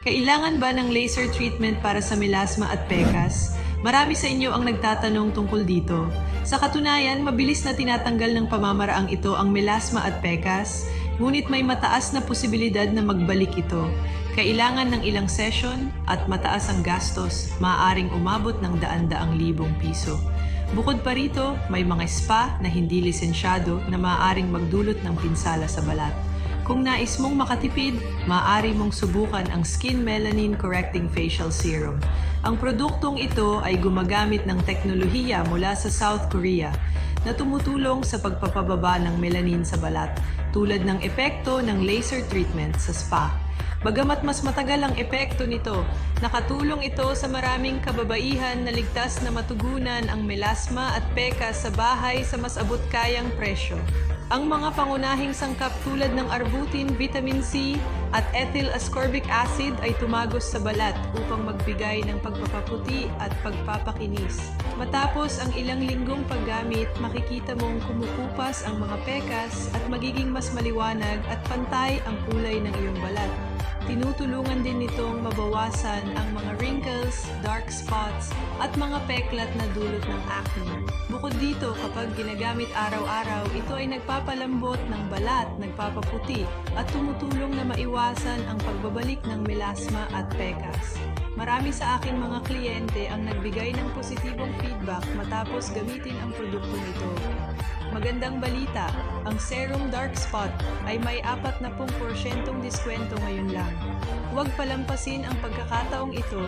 Kailangan ba ng laser treatment para sa melasma at pecas? Marami sa inyo ang nagtatanong tungkol dito. Sa katunayan, mabilis na tinatanggal ng pamamaraang ito ang melasma at pecas, ngunit may mataas na posibilidad na magbalik ito. Kailangan ng ilang session at mataas ang gastos, maaaring umabot ng daan-daang libong piso. Bukod pa rito, may mga spa na hindi lisensyado na maaaring magdulot ng pinsala sa balat. Kung nais mong makatipid, maaari mong subukan ang Skin Melanin Correcting Facial Serum. Ang produktong ito ay gumagamit ng teknolohiya mula sa South Korea na tumutulong sa pagpapababa ng melanin sa balat, tulad ng epekto ng laser treatment sa spa. Bagamat mas matagal ang epekto nito, nakatulong ito sa maraming kababaihan na ligtas na matugunan ang melasma at pecas sa bahay sa mas abot-kayang presyo. Ang mga pangunahing sangkap tulad ng arbutin, vitamin C at ethyl ascorbic acid ay tumagos sa balat upang magbigay ng pagpapaputi at pagpapakinis. Matapos ang ilang linggong paggamit, makikita mong kumukupas ang mga pecas at magiging mas maliwanag at pantay ang kulay ng iyong balat. Tinutulungan din nitong mabawasan ang mga wrinkles, dark spots, at mga peklat na dulot ng acne. Bukod dito, kapag ginagamit araw-araw, ito ay nagpapalambot ng balat, nagpapaputi, at tumutulong na maiwasan ang pagbabalik ng melasma at pecas. Marami sa aking mga kliyente ang nagbigay ng positibong feedback matapos gamitin ang produktong ito. Magandang balita, ang Serum Dark Spot ay may 40% diskwento ngayon lang. Huwag palampasin ang pagkakataong ito